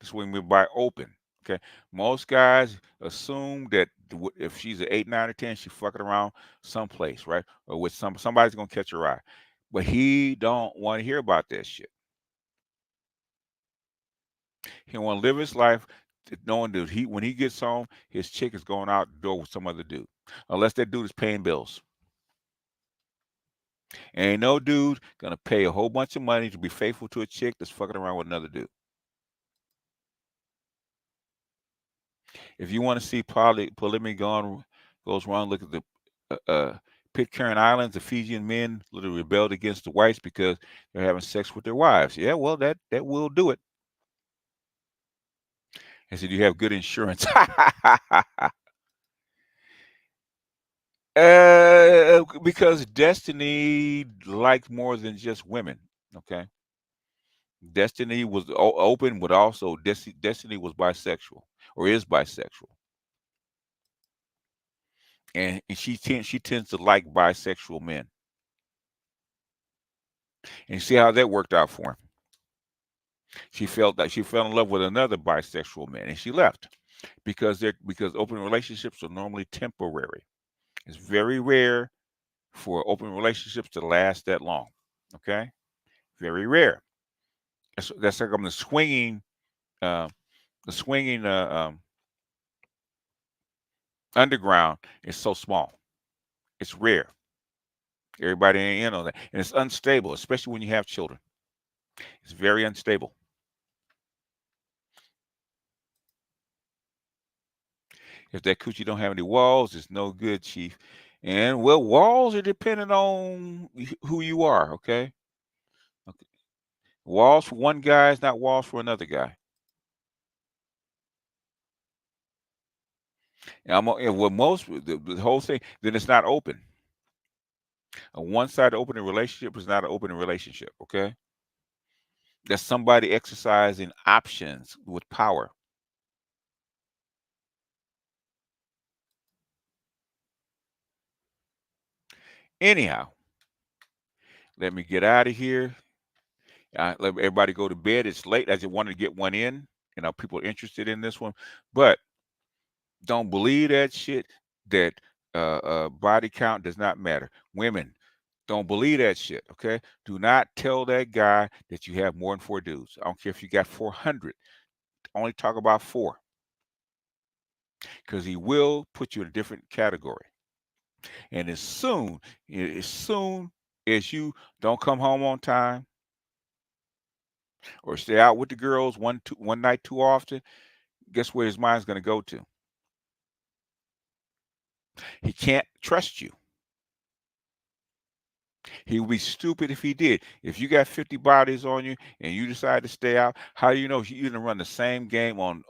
That's what we mean by open. Okay, most guys assume that if she's an 8, 9, or 10, she's fucking around someplace, right? Or with somebody's gonna catch her eye. But he don't want to hear about that shit. He want to live his life knowing that when he gets home, his chick is going out the door with some other dude, unless that dude is paying bills. Ain't no dude gonna pay a whole bunch of money to be faithful to a chick that's fucking around with another dude. If you want to see polygamy goes wrong, look at the Pitcairn Islands. The Fijian men literally rebelled against the whites because they're having sex with their wives. Yeah, well, that will do it. I said, you have good insurance. Because Destiny liked more than just women. Okay, Destiny was open, but also Destiny was bisexual, or is bisexual, and she tends to like bisexual men. And see how that worked out for him. She felt that she fell in love with another bisexual man, and she left because open relationships are normally temporary. It's very rare for open relationships to last that long. Okay, very rare. That's like uh, the swinging underground is so small. It's rare. Everybody ain't in on that, and it's unstable, especially when you have children. It's very unstable. If that coochie don't have any walls, it's no good, Chief. And well, walls are dependent on who you are. Okay, okay. Walls for one guy is not walls for another guy. And well, the whole thing, then it's not open. A one-sided open relationship is not an open relationship. Okay, that's somebody exercising options with power. Anyhow, let me get out of here. Let everybody go to bed. It's late. I just wanted to get one in. People are interested in this one, but don't believe that shit that body count does not matter. Women, don't believe that shit, okay? Do not tell that guy that you have more than 4 dudes. I don't care if you got 400. Only talk about 4, because he will put you in a different category. And as soon as you don't come home on time or stay out with the girls one night too often, guess where his mind's going to go to? He can't trust you. He would be stupid if he did. If you got 50 bodies on you and you decide to stay out, how do you know you didn't run the same game on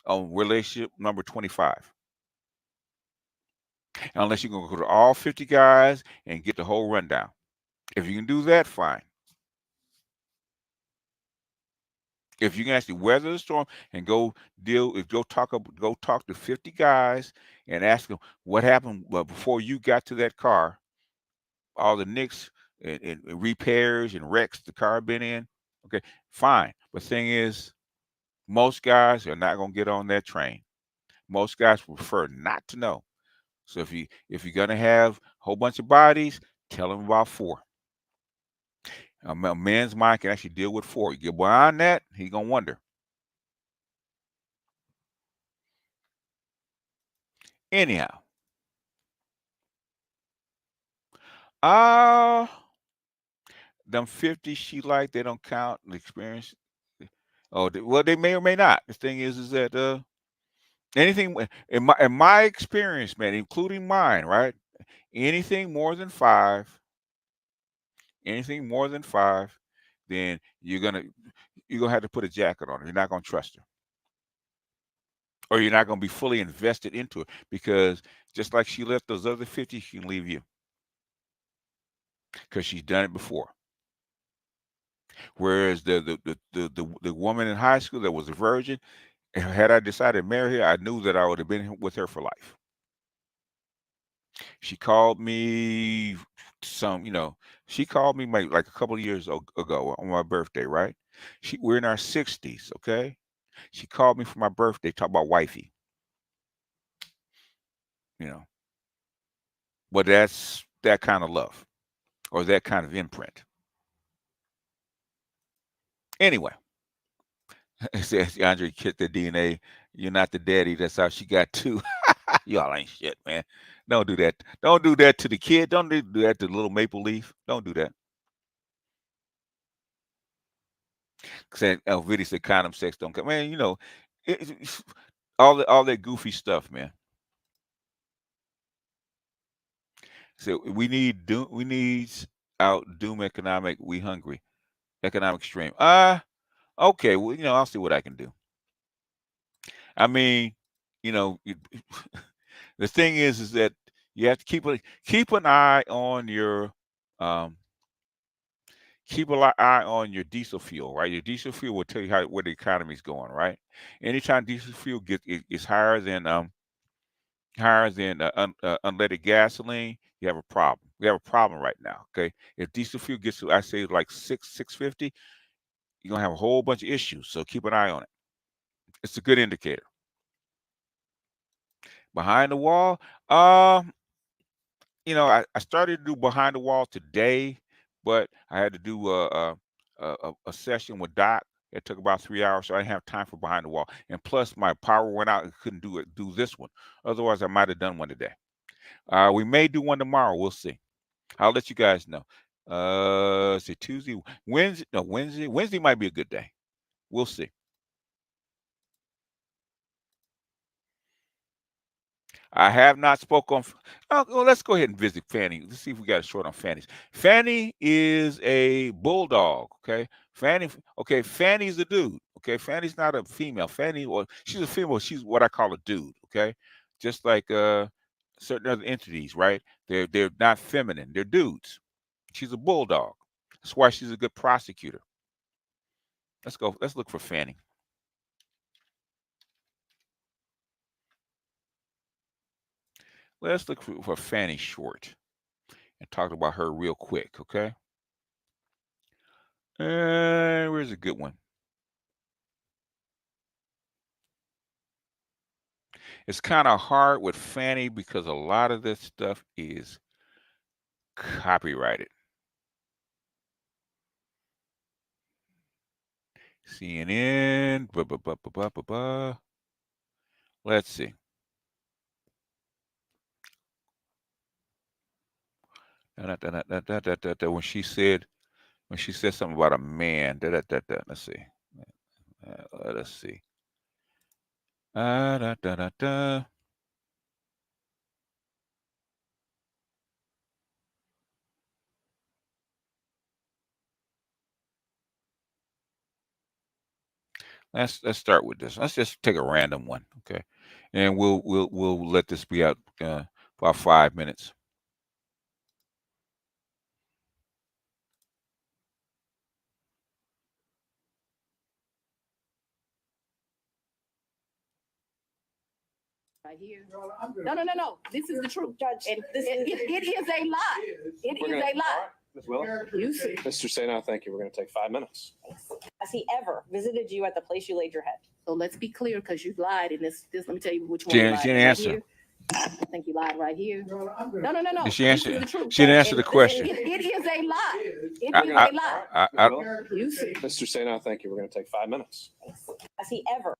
relationship number 25? Unless you're going to go to all 50 guys and get the whole rundown. If you can do that, fine. If you can actually weather the storm and go talk to 50 guys and ask them what happened before you got to that car, all the nicks and repairs and wrecks the car been in, okay, fine. But thing is, most guys are not going to get on that train. Most guys prefer not to know. So if you're going to have a whole bunch of bodies, tell them about 4. A man's mind can actually deal with 4. You get beyond that, he's going to wonder. Anyhow, them 50 she like, they don't count the experience. Oh, well, they may or may not. The thing is that anything in my experience, man, including mine, right? Anything more than 5, then you're gonna have to put a jacket on her. You're not gonna trust her, or you're not gonna be fully invested into it, because just like she left those other 50, she can leave you, because she's done it before. Whereas the woman in high school that was a virgin, had I decided to marry her, I knew that I would have been with her for life. She called me she called me like a couple of years ago on my birthday, right? We're in our 60s, okay? She called me for my birthday, talk about wifey, you know. But that's that kind of love, or that kind of imprint. Anyway, it says Andre kissed the DNA. You're not the daddy. That's how she got 2. Y'all ain't shit, man. Don't do that. Don't do that to the kid. Don't do that to little Maple Leaf. Don't do that. Saying Elvidi said condom sex don't come. Man, all that goofy stuff, man. So we need out doom economic. We hungry. Economic stream. Okay. Well, I'll see what I can do. I mean, you know, it- the thing is that you have to keep an eye on your um eye on your diesel fuel, right? Your diesel fuel will tell you where the economy is going, right? Anytime diesel fuel is higher than unleaded gasoline, you have a problem. We have a problem right now. Okay, if diesel fuel gets to, I say, like 650, you're gonna have a whole bunch of issues. So keep an eye on it. It's a good indicator. Behind the wall, um, I started to do behind the wall today, but I had to do a session with Doc. It took about 3 hours, so I didn't have time for behind the wall. And plus, my power went out and couldn't do this one. Otherwise, I might have done one today. We may do one tomorrow. We'll see. I'll let you guys know. Say Tuesday, Wednesday. No, Wednesday. Wednesday might be a good day. We'll see. I have not spoken. Well, let's go ahead and visit Fanny. Let's see if we got a short on Fanny's. Fanny is a bulldog. Okay, Fanny. Okay, Fanny's a dude. Okay, Fanny's not a female. Fanny, or she's a female. She's what I call a dude. Okay, just like certain other entities, right? They're not feminine. They're dudes. She's a bulldog. That's why she's a good prosecutor. Let's go. Let's look for Fanny. Let's look for Fanny Short and talk about her real quick, okay? Where's a good one? It's kind of hard with Fani because a lot of this stuff is copyrighted. CNN. Let's see. When she said something about a man. Let's see. Let's see. Let's start with this. Let's just take a random one, okay? And we'll let this be out for about 5 minutes. Right here. No. This is the truth, Judge. And it is a lie. It is a lie. Ms. Willis? Mr. Sena, thank you. We're going to take 5 minutes. Has he ever visited you at the place you laid your head? So let's be clear, because you've lied. And this, let me tell you which one you lied. She didn't answer. I think you lied right here. No. Did she answer? She didn't answer the question. It is a lie. It is a lie. Mr. Sena, thank you. We're going to take 5 minutes. Has he ever?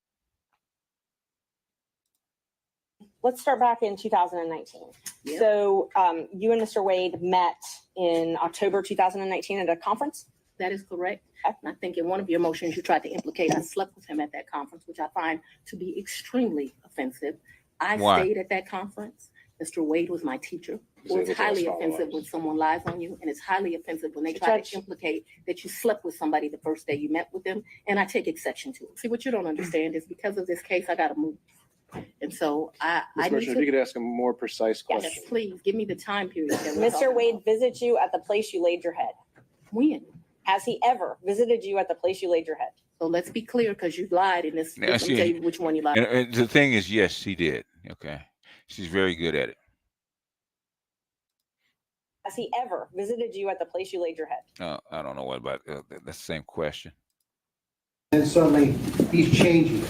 Let's start back in 2019. Yeah. So you and Mr. Wade met in October 2019 at a conference? That is correct. And I think in one of your motions, you tried to implicate I slept with him at that conference, which I find to be extremely offensive. I stayed at that conference. Mr. Wade was my teacher. It's highly offensive when someone lies on you, and it's highly offensive when they try to implicate that you slept with somebody the first day you met with them, and I take exception to it. See, what you don't understand is because of this case, I got to move. And so I Ms. if you could ask a more precise question. Yes, please, give me the time period. Mr. Wade visited you at the place you laid your head? When? Has he ever visited you at the place you laid your head? So let's be clear, because you lied in this. Let me tell you which one you lied. And the thing is, yes, she did. Okay. She's very good at it. Has he ever visited you at the place you laid your head? I don't know what about that's the same question. And suddenly he's changing.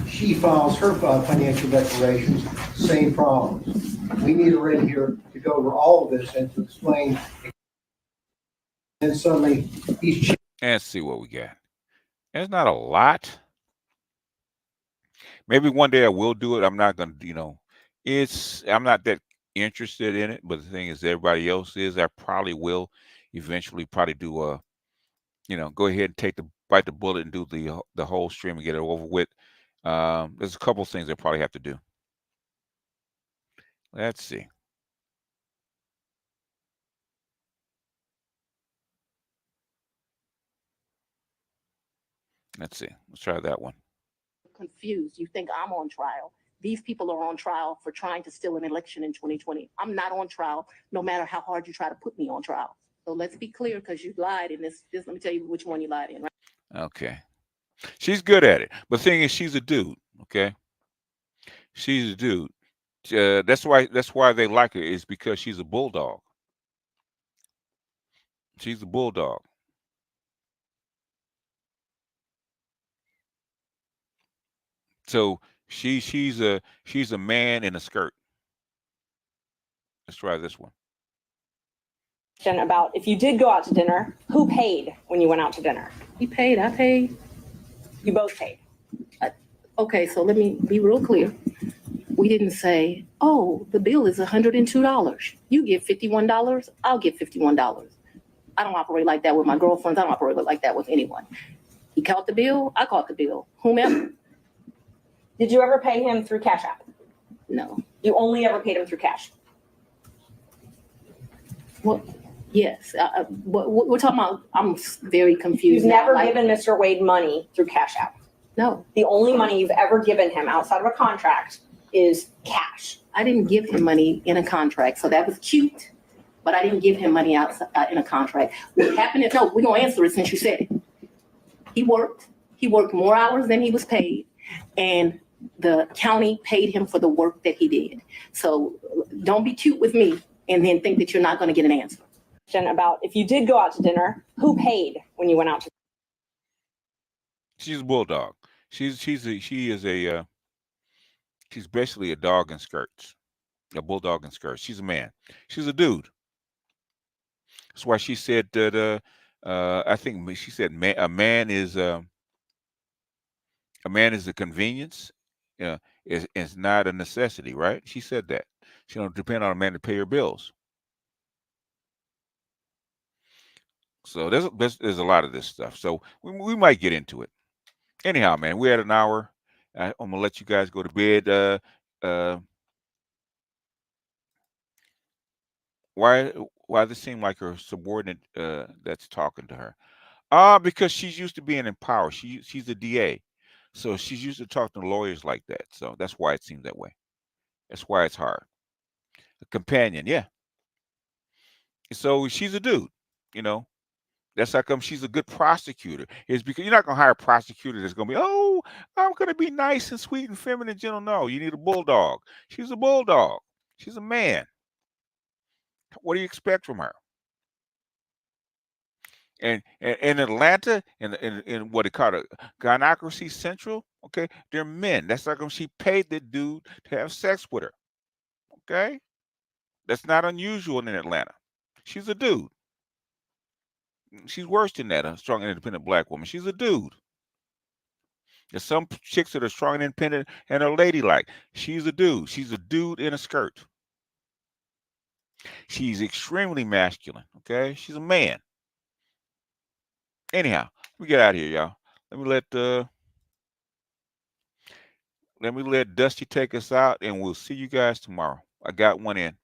She files her financial declarations, same problems. We need a ready here to go over all of this and to explain. And suddenly he's changing. And see what we got. There's not a lot. Maybe one day I will do it. I'm not going to, I'm not that interested in it. But the thing is, everybody else is. I probably will eventually do go ahead and bite the bullet and do the whole stream and get it over with. There's a couple things I probably have to do. Let's see. Let's see. Let's try that one. Confused. You think I'm on trial. These people are on trial for trying to steal an election in 2020. I'm not on trial, no matter how hard you try to put me on trial. So let's be clear, because you lied in this. Let me tell you which one you lied in. Right? Okay. She's good at it. But the thing is, she's a dude. Okay. She's a dude. That's why they like her, is because she's a bulldog. She's a bulldog. So she's a man in a skirt. Let's try this one. About if you did go out to dinner, who paid when you went out to dinner? He paid. I paid. You both paid. Okay, so let me be real clear. We didn't say, oh, the bill is $102. You give $51, I'll give $51. I don't operate like that with my girlfriends. I don't operate like that with anyone. He caught the bill, I caught the bill. Whomever. Did you ever pay him through Cash App? No. You only ever paid him through cash? Well, yes. We're talking about, I'm very confused. You've never given Mr. Wade money through Cash App? No. The only money you've ever given him outside of a contract is cash. I didn't give him money in a contract, so that was cute, but I didn't give him money outside in a contract. What happened is, no, we're going to answer it since you said it. He worked more hours than he was paid, and the county paid him for the work that he did. So don't be cute with me and then think that you're not going to get an answer. About if you did go out to dinner, who paid when you went out to dinner? She's a bulldog. She is a she's basically a dog in skirts, a bulldog in skirts. She's a man. She's a dude. That's why she said that. I think she said a man is a convenience. Is not a necessity, right? She said that. She don't depend on a man to pay her bills. So there's a lot of this stuff. So we might get into it. Anyhow, man, we're at an hour. I'm gonna let you guys go to bed. Why does it seem like her subordinate that's talking to her? Because she's used to being in power. She's a DA, so she's used to talking to lawyers like that. So that's why it seems that way. That's why it's hard. A companion, yeah. So she's a dude, you know. That's how come she's a good prosecutor. It's because you're not gonna hire a prosecutor that's gonna be, oh, I'm gonna be nice and sweet and feminine, gentle. No, you need a bulldog. She's a bulldog. She's a man. What do you expect from her? And in Atlanta, in what they call it, gynocracy central, okay, they're men. That's like when she paid the dude to have sex with her. Okay, that's not unusual in Atlanta. She's a dude. She's worse than that. A strong, independent black woman. She's a dude. There's some chicks that are strong and independent and are ladylike. She's a dude. She's a dude in a skirt. She's extremely masculine. Okay, she's a man. Anyhow, we get out of here, y'all. Let me let Dusty take us out, and we'll see you guys tomorrow. I got one in.